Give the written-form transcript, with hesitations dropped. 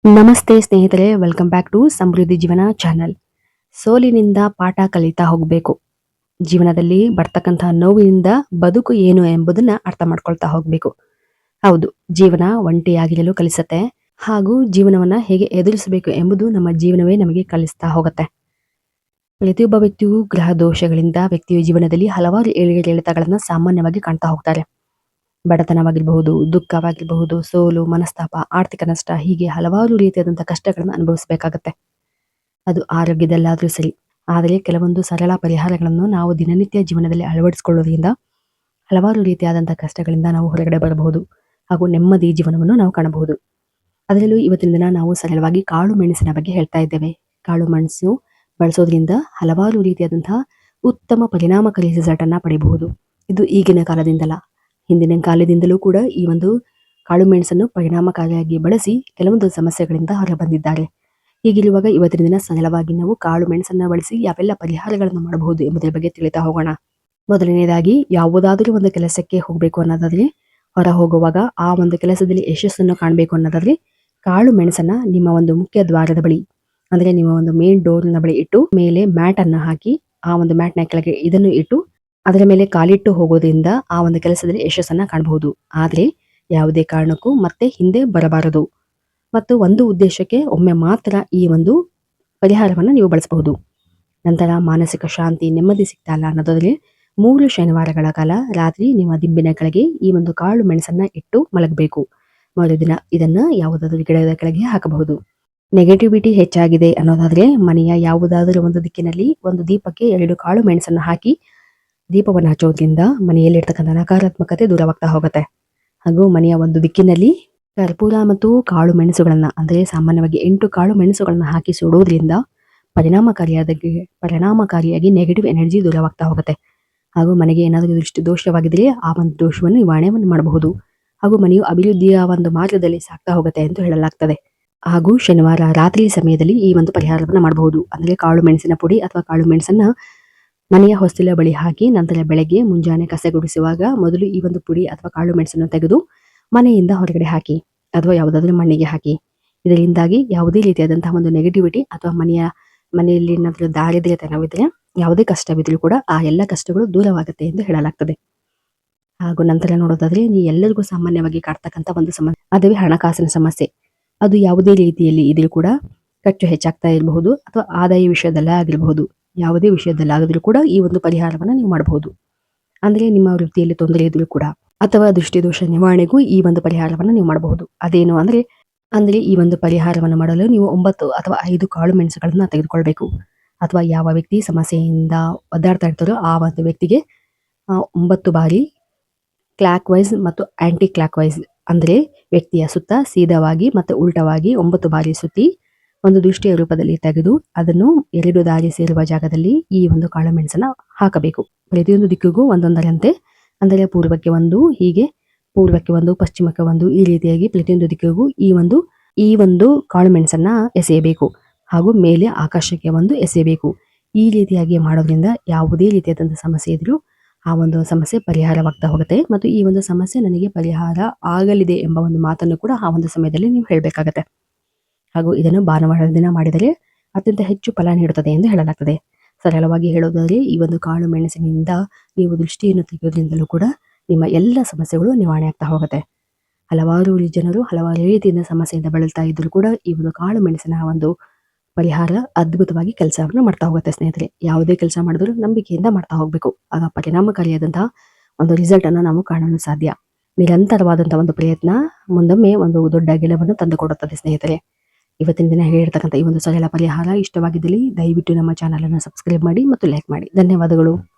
ನಮಸ್ತೆ ಸ್ನೇಹಿತರೆ, welcome back to ಸಮೃದ್ಧಿ ಜೀವನ ಚಾನಲ್. ಸೋಲಿನಿಂದ ಪಾಠ ಕಲಿತಾ ಹೋಗಬೇಕು. ಜೀವನದಲ್ಲಿ ಬರ್ತಕ್ಕಂತಹ ನೋವಿನಿಂದ ಬದುಕು ಏನು ಎಂಬುದನ್ನ ಅರ್ಥ ಮಾಡ್ಕೊಳ್ತಾ ಹೋಗಬೇಕು. ಹೌದು, ಜೀವನ ಒಂಟಿಯಾಗಿರಲು ಕಲಿಸುತ್ತೆ, ಹಾಗೂ ಜೀವನವನ್ನ ಹೇಗೆ ಎದುರಿಸಬೇಕು ಎಂಬುದು ನಮ್ಮ ಜೀವನವೇ ನಮಗೆ ಕಲಿಸ್ತಾ ಹೋಗುತ್ತೆ. ಪ್ರತಿಯೊಬ್ಬ ವ್ಯಕ್ತಿಯು ಗ್ರಹ ದೋಷಗಳಿಂದ ವ್ಯಕ್ತಿಯ ಜೀವನದಲ್ಲಿ ಹಲವಾರು ಏರಿಳಿತಗಳನ್ನ ಸಾಮಾನ್ಯವಾಗಿ ಕಾಣ್ತಾ ಹೋಗ್ತಾರೆ. ಬಡತನವಾಗಿರಬಹುದು, ದುಃಖವಾಗಿರಬಹುದು, ಸೋಲು, ಮನಸ್ತಾಪ, ಆರ್ಥಿಕ ನಷ್ಟ, ಹೀಗೆ ಹಲವಾರು ರೀತಿಯಾದಂತಹ ಕಷ್ಟಗಳನ್ನು ಅನುಭವಿಸಬೇಕಾಗತ್ತೆ. ಅದು ಆರೋಗ್ಯದಲ್ಲಾದ್ರೂ ಸರಿ. ಆದರೆ ಕೆಲವೊಂದು ಸರಳ ಪರಿಹಾರಗಳನ್ನು ನಾವು ದಿನನಿತ್ಯ ಜೀವನದಲ್ಲಿ ಅಳವಡಿಸಿಕೊಳ್ಳೋದ್ರಿಂದ ಹಲವಾರು ರೀತಿಯಾದಂತಹ ಕಷ್ಟಗಳಿಂದ ನಾವು ಹೊರಗಡೆ ಬರಬಹುದು, ಹಾಗೂ ನೆಮ್ಮದಿ ಜೀವನವನ್ನು ನಾವು ಕಾಣಬಹುದು. ಅದರಲ್ಲೂ ಇವತ್ತಿನ ದಿನ ನಾವು ಸರಳವಾಗಿ ಕಾಳು ಮೆಣಸಿನ ಬಗ್ಗೆ ಹೇಳ್ತಾ ಇದ್ದೇವೆ. ಕಾಳು ಮೆಣಸು ಬಳಸೋದ್ರಿಂದ ಹಲವಾರು ರೀತಿಯಾದಂತಹ ಉತ್ತಮ ಪರಿಣಾಮಕಾರಿ ರಿಸಲ್ಟ್ ಅನ್ನ ಪಡೆಯಬಹುದು. ಇದು ಈಗಿನ ಕಾಲದಿಂದಲ್ಲ, ಹಿಂದಿನ ಕಾಲದಿಂದಲೂ ಕೂಡ ಈ ಒಂದು ಕಾಳು ಮೆಣಸನ್ನು ಪರಿಣಾಮಕಾರಿಯಾಗಿ ಬಳಸಿ ಕೆಲವೊಂದು ಸಮಸ್ಯೆಗಳಿಂದ ಹೊರಬಂದಿದ್ದಾರೆ. ಹೀಗಿರುವಾಗ ಇವತ್ತಿನ ದಿನ ಸರಳವಾಗಿ ನಾವು ಕಾಳು ಮೆಣಸನ್ನ ಬಳಸಿ ಯಾವೆಲ್ಲ ಪರಿಹಾರಗಳನ್ನು ಮಾಡಬಹುದು ಎಂಬುದರ ಬಗ್ಗೆ ತಿಳಿತಾ ಹೋಗೋಣ. ಮೊದಲನೇದಾಗಿ, ಯಾವುದಾದರೂ ಒಂದು ಕೆಲಸಕ್ಕೆ ಹೋಗಬೇಕು ಅನ್ನೋದಾದ್ರೆ, ಹೊರ ಹೋಗುವಾಗ ಆ ಒಂದು ಕೆಲಸದಲ್ಲಿ ಯಶಸ್ಸನ್ನು ಕಾಣಬೇಕು ಅನ್ನೋದಾದ್ರೆ, ಕಾಳು ಮೆಣಸನ್ನ ನಿಮ್ಮ ಒಂದು ಮುಖ್ಯ ದ್ವಾರದ ಬಳಿ, ಅಂದ್ರೆ ನಿಮ್ಮ ಒಂದು ಮೇನ್ ಡೋರ್ನ ಬಳಿ ಇಟ್ಟು ಮೇಲೆ ಮ್ಯಾಟ್ ಅನ್ನ ಹಾಕಿ, ಆ ಒಂದು ಮ್ಯಾಟ್ನ ಕೆಳಗೆ ಇದನ್ನು ಇಟ್ಟು ಅದರ ಮೇಲೆ ಕಾಲಿಟ್ಟು ಹೋಗೋದ್ರಿಂದ ಆ ಒಂದು ಕೆಲಸದಲ್ಲಿ ಯಶಸ್ಸನ್ನ ಕಾಣಬಹುದು. ಆದ್ರೆ ಯಾವುದೇ ಕಾರಣಕ್ಕೂ ಮತ್ತೆ ಹಿಂದೆ ಬರಬಾರದು, ಮತ್ತು ಒಂದು ಉದ್ದೇಶಕ್ಕೆ ಒಮ್ಮೆ ಮಾತ್ರ ಈ ಒಂದು ಪರಿಹಾರವನ್ನ ನೀವು ಬಳಸಬಹುದು. ನಂತರ ಮಾನಸಿಕ ಶಾಂತಿ, ನೆಮ್ಮದಿ ಸಿಗ್ತಾ ಇಲ್ಲ ಅನ್ನೋದಾದ್ರೆ 3 ಶನಿವಾರಗಳ ಕಾಲ ರಾತ್ರಿ ನಿಮ್ಮ ದಿಂಬಿನ ಕೆಳಗೆ ಈ ಒಂದು ಕಾಳು ಮೆಣಸನ್ನ ಇಟ್ಟು ಮಲಗಬೇಕು. ಮರುದಿನ ಇದನ್ನ ಯಾವುದಾದ್ರೂ ಗಿಡದ ಕೆಳಗೆ ಹಾಕಬಹುದು. ನೆಗೆಟಿವಿಟಿ ಹೆಚ್ಚಾಗಿದೆ ಅನ್ನೋದಾದ್ರೆ, ಮನೆಯ ಯಾವುದಾದರೂ ಒಂದು ದಿಕ್ಕಿನಲ್ಲಿ ಒಂದು ದೀಪಕ್ಕೆ 2 ಕಾಳು ಮೆಣಸನ್ನ ಹಾಕಿ ದೀಪವನ್ನು ಹಚ್ಚೋದ್ರಿಂದ ಮನೆಯಲ್ಲಿರ್ತಕ್ಕಂಥ ನಕಾರಾತ್ಮಕತೆ ದೂರವಾಗ್ತಾ ಹೋಗುತ್ತೆ. ಹಾಗೂ ಮನೆಯ ಒಂದು ದಿಕ್ಕಿನಲ್ಲಿ ಕರ್ಪೂರ ಮತ್ತು ಕಾಳು ಮೆಣಸುಗಳನ್ನ, ಅಂದ್ರೆ ಸಾಮಾನ್ಯವಾಗಿ 8 ಕಾಳು ಮೆಣಸುಗಳನ್ನ ಹಾಕಿ ಸುಡೋದ್ರಿಂದ ಪರಿಣಾಮಕಾರಿಯಾಗಿ ನೆಗೆಟಿವ್ ಎನರ್ಜಿ ದೂರವಾಗ್ತಾ ಹೋಗುತ್ತೆ. ಹಾಗೂ ಮನೆಗೆ ಏನಾದರೂ ದೃಷ್ಟಿ ದೋಷವಾಗಿದ್ರೆ ಆ ಒಂದು ದೋಷವನ್ನು ನಿವಾರಣೆಯನ್ನು ಮಾಡಬಹುದು. ಹಾಗೂ ಮನೆಯು ಅಭಿವೃದ್ಧಿಯ ಒಂದು ಮಾರ್ಗದಲ್ಲಿ ಸಾಗ್ತಾ ಹೋಗುತ್ತೆ ಎಂದು ಹೇಳಲಾಗ್ತದೆ. ಹಾಗೂ ಶನಿವಾರ ರಾತ್ರಿ ಸಮಯದಲ್ಲಿ ಈ ಒಂದು ಪರಿಹಾರವನ್ನು ಮಾಡಬಹುದು. ಅಂದ್ರೆ ಕಾಳು ಮೆಣಸಿನ ಪುಡಿ ಅಥವಾ ಕಾಳು ಮೆಣಸನ್ನ ಮನೆಯ ಹೊಸ್ತಿಲ ಬಳಿ ಹಾಕಿ, ನಂತರ ಬೆಳಗ್ಗೆ ಮುಂಜಾನೆ ಕಸ ಗುಡಿಸುವಾಗ ಮೊದಲು ಈ ಒಂದು ಪುಡಿ ಅಥವಾ ಕಾಳು ಮೆಣಸನ್ನು ತೆಗೆದು ಮನೆಯಿಂದ ಹೊರಗಡೆ ಹಾಕಿ, ಅಥವಾ ಯಾವುದಾದ್ರೂ ಮಣ್ಣಿಗೆ ಹಾಕಿ. ಇದರಿಂದಾಗಿ ಯಾವುದೇ ರೀತಿಯಾದಂತಹ ಒಂದು ನೆಗೆಟಿವಿಟಿ ಅಥವಾ ಮನೆಯಲ್ಲಿ ಏನಾದರೂ ದಾರಿದ್ರ್ಯತನವಿದ್ರೆ, ಯಾವುದೇ ಕಷ್ಟವಿದ್ರೂ ಕೂಡ ಆ ಎಲ್ಲ ಕಷ್ಟಗಳು ದೂರವಾಗುತ್ತೆ ಎಂದು ಹೇಳಲಾಗ್ತದೆ. ಹಾಗೂ ನಂತರ ನೋಡೋದಾದ್ರೆ, ಈ ಎಲ್ಲರಿಗೂ ಸಾಮಾನ್ಯವಾಗಿ ಕಾಡ್ತಕ್ಕಂಥ ಒಂದು ಸಮಸ್ಯೆ, ಅದುವೇ ಹಣಕಾಸಿನ ಸಮಸ್ಯೆ. ಅದು ಯಾವುದೇ ರೀತಿಯಲ್ಲಿ ಇದ್ರೂ ಕೂಡ ಖರ್ಚು ಹೆಚ್ಚಾಗ್ತಾ ಇರಬಹುದು, ಅಥವಾ ಆದಾಯ ವಿಷಯದಲ್ಲೇ ಆಗಿರಬಹುದು, ಯಾವುದೇ ವಿಷಯದಲ್ಲಾಗಿದ್ರೂ ಕೂಡ ಈ ಒಂದು ಪರಿಹಾರವನ್ನ ನೀವು ಮಾಡಬಹುದು. ಅಂದ್ರೆ ನಿಮ್ಮ ವೃತ್ತಿಯಲ್ಲಿ ತೊಂದರೆ ಇದ್ರೂ ಕೂಡ, ಅಥವಾ ದೃಷ್ಟಿದೋಷ ನಿವಾರಣೆಗೂ ಈ ಒಂದು ಪರಿಹಾರವನ್ನ ನೀವು ಮಾಡಬಹುದು. ಅದೇನು ಅಂದ್ರೆ ಈ ಒಂದು ಪರಿಹಾರವನ್ನು ಮಾಡಲು ನೀವು 9 ಅಥವಾ 5 ಕಾಳು ಮೆಣಸುಗಳನ್ನ ತೆಗೆದುಕೊಳ್ಬೇಕು. ಅಥವಾ ಯಾವ ವ್ಯಕ್ತಿ ಸಮಸ್ಯೆಯಿಂದ ಒದ್ದಾಡ್ತಾ ಇರ್ತಾರೋ ಆ ಒಂದು ವ್ಯಕ್ತಿಗೆ 9 ಬಾರಿ ಕ್ಲಾಕ್ ವೈಸ್ ಮತ್ತು ಆಂಟಿ ಕ್ಲಾಕ್ ವೈಸ್, ಅಂದ್ರೆ ವ್ಯಕ್ತಿಯ ಸುತ್ತ ಸೀದವಾಗಿ ಮತ್ತು ಉಲ್ಟವಾಗಿ 9 ಬಾರಿ ಸುತ್ತಿ ಒಂದು ದೃಷ್ಟಿಯ ರೂಪದಲ್ಲಿ ತೆಗೆದು ಅದನ್ನು 2 ದಾರಿ ಸೇರುವ ಜಾಗದಲ್ಲಿ ಈ ಒಂದು ಕಾಳು ಮೆಣಸನ್ನ ಹಾಕಬೇಕು. ಪ್ರತಿಯೊಂದು ದಿಕ್ಕಿಗೂ ಒಂದೊಂದರಂತೆ, ಅಂದರೆ ಪೂರ್ವಕ್ಕೆ ಒಂದು, ಹೀಗೆ ಪೂರ್ವಕ್ಕೆ ಒಂದು, ಪಶ್ಚಿಮಕ್ಕೆ ಒಂದು, ಈ ರೀತಿಯಾಗಿ ಪ್ರತಿಯೊಂದು ದಿಕ್ಕಿಗೂ ಈ ಒಂದು ಕಾಳು ಮೆಣಸನ್ನ ಎಸೆಯಬೇಕು. ಹಾಗೂ ಮೇಲೆ ಆಕಾಶಕ್ಕೆ ಒಂದು ಎಸೆಯಬೇಕು. ಈ ರೀತಿಯಾಗಿ ಮಾಡೋದ್ರಿಂದ ಯಾವುದೇ ರೀತಿಯಾದಂತಹ ಸಮಸ್ಯೆ ಇದ್ರೂ ಆ ಒಂದು ಸಮಸ್ಯೆ ಪರಿಹಾರವಾಗ್ತಾ ಹೋಗುತ್ತೆ. ಮತ್ತು ಈ ಒಂದು ಸಮಸ್ಯೆ ನನಗೆ ಪರಿಹಾರ ಆಗಲಿದೆ ಎಂಬ ಒಂದು ಮಾತನ್ನು ಕೂಡ ಆ ಒಂದು ಸಮಯದಲ್ಲಿ ನೀವು ಹೇಳಬೇಕಾಗತ್ತೆ. ಹಾಗೂ ಇದನ್ನು ಭಾನುವಾರದ ದಿನ ಮಾಡಿದರೆ ಅತ್ಯಂತ ಹೆಚ್ಚು ಫಲ ನೀಡುತ್ತದೆ ಎಂದು ಹೇಳಲಾಗ್ತದೆ. ಸರಳವಾಗಿ ಹೇಳೋದಾದರೆ, ಈ ಒಂದು ಕಾಳು ಮೆಣಸಿನಿಂದ ನೀವು ದೃಷ್ಟಿಯನ್ನು ತೆಗೆಯೋದ್ರಿಂದಲೂ ಕೂಡ ನಿಮ್ಮ ಎಲ್ಲ ಸಮಸ್ಯೆಗಳು ನಿವಾರಣೆ ಆಗ್ತಾ ಹೋಗುತ್ತೆ. ಹಲವಾರು ಜನರು ಹಲವಾರು ರೀತಿಯಿಂದ ಸಮಸ್ಯೆಯಿಂದ ಬಳಲ್ತಾ ಇದ್ದರೂ ಕೂಡ ಈ ಒಂದು ಕಾಳು ಮೆಣಸಿನ ಒಂದು ಪರಿಹಾರ ಅದ್ಭುತವಾಗಿ ಕೆಲಸವನ್ನು ಮಾಡ್ತಾ ಹೋಗುತ್ತೆ. ಸ್ನೇಹಿತರೆ, ಯಾವುದೇ ಕೆಲಸ ಮಾಡಿದ್ರು ನಂಬಿಕೆಯಿಂದ ಮಾಡ್ತಾ ಹೋಗ್ಬೇಕು. ಆಗ ಪರಿಣಾಮಕಾರಿಯಾದಂತಹ ಒಂದು ರಿಸಲ್ಟ್ ಅನ್ನು ನಾವು ಕಾಣಲು ಸಾಧ್ಯ. ನಿರಂತರವಾದಂತಹ ಒಂದು ಪ್ರಯತ್ನ ಮುಂದೊಮ್ಮೆ ಒಂದು ದೊಡ್ಡ ಗೆಲುವನ್ನು ತಂದುಕೊಡುತ್ತದೆ. ಸ್ನೇಹಿತರೆ, ಇವತ್ತಿನ ದಿನ ಹೇಳಿರ್ತಕ್ಕಂಥ ಈ ಒಂದು ಸರಳ ಪರಿಹಾರ ಇಷ್ಟವಾಗಿದ್ದಲ್ಲಿ ದಯವಿಟ್ಟು ನಮ್ಮ ಚಾನಲ್ ಅನ್ನು ಸಬ್ಸ್ಕ್ರೈಬ್ ಮಾಡಿ ಮತ್ತು ಲೈಕ್ ಮಾಡಿ. ಧನ್ಯವಾದಗಳು.